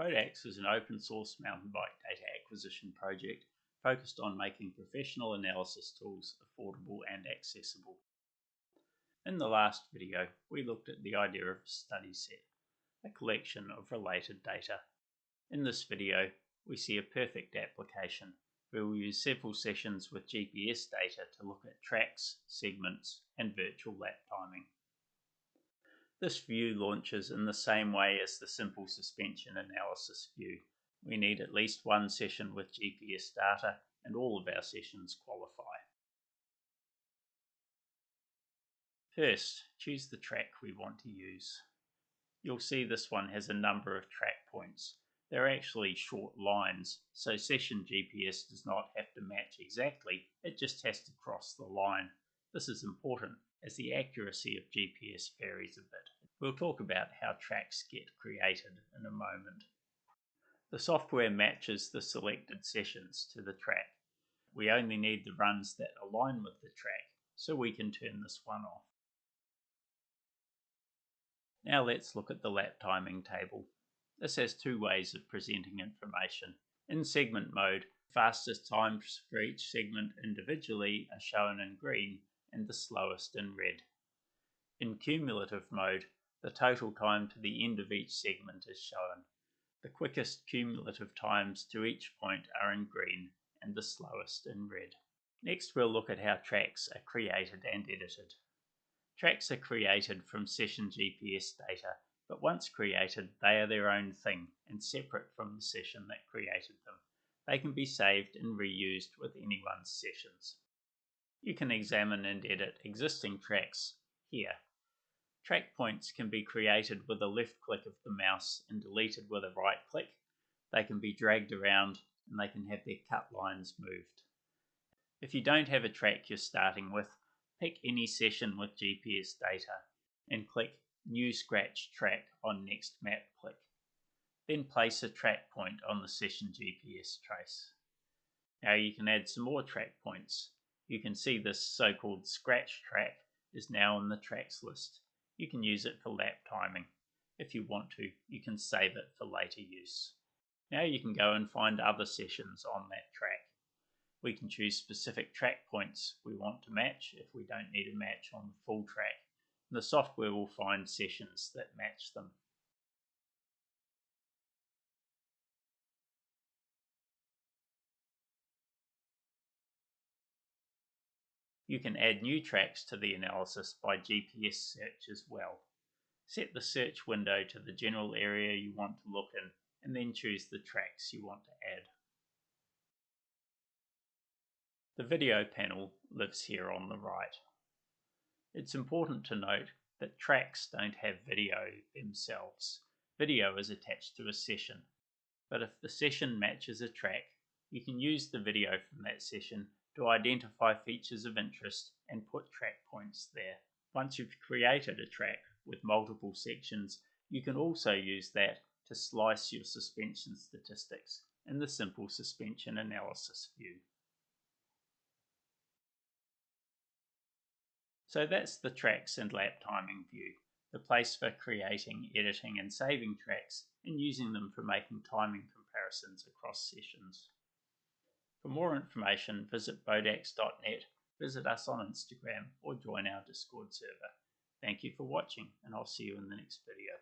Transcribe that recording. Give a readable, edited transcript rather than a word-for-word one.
Bodax is an open source mountain bike data acquisition project focused on making professional analysis tools affordable and accessible. In the last video, we looked at the idea of a study set, a collection of related data. In this video, we see a perfect application where we use several sessions with GPS data to look at tracks, segments, and virtual lap timing. This view launches in the same way as the simple suspension analysis view. We need at least one session with GPS data, and all of our sessions qualify. First, choose the track we want to use. You'll see this one has a number of track points. They're actually short lines, so session GPS does not have to match exactly, it just has to cross the line. This is important as the accuracy of GPS varies a bit. We'll talk about how tracks get created in a moment. The software matches the selected sessions to the track. We only need the runs that align with the track, so we can turn this one off. Now let's look at the lap timing table. This has two ways of presenting information. In segment mode, fastest times for each segment individually are shown in green and the slowest in red. In cumulative mode, the total time to the end of each segment is shown. The quickest cumulative times to each point are in green and the slowest in red. Next, we'll look at how tracks are created and edited. Tracks are created from session GPS data, but once created, they are their own thing and separate from the session that created them. They can be saved and reused with anyone's sessions. You can examine and edit existing tracks here. Track points can be created with a left click of the mouse and deleted with a right click. They can be dragged around and they can have their cut lines moved. If you don't have a track you're starting with, pick any session with GPS data and click New Scratch Track on Next Map click. Then place a track point on the session GPS trace. Now you can add some more track points. You can see this so-called scratch track is now on the tracks list. You can use it for lap timing. If you want to, you can save it for later use. Now you can go and find other sessions on that track. We can choose specific track points we want to match if we don't need a match on the full track. The software will find sessions that match them. You can add new tracks to the analysis by GPS search as well. Set the search window to the general area you want to look in, and then choose the tracks you want to add. The video panel lives here on the right. It's important to note that tracks don't have video themselves. Video is attached to a session, but if the session matches a track, you can use the video from that session to identify features of interest and put track points there. Once you've created a track with multiple sections, you can also use that to slice your suspension statistics in the simple suspension analysis view. So that's the tracks and lap timing view, the place for creating, editing and saving tracks and using them for making timing comparisons across sessions. For more information, visit bodax.net, visit us on Instagram or join our Discord server. Thank you for watching and I'll see you in the next video.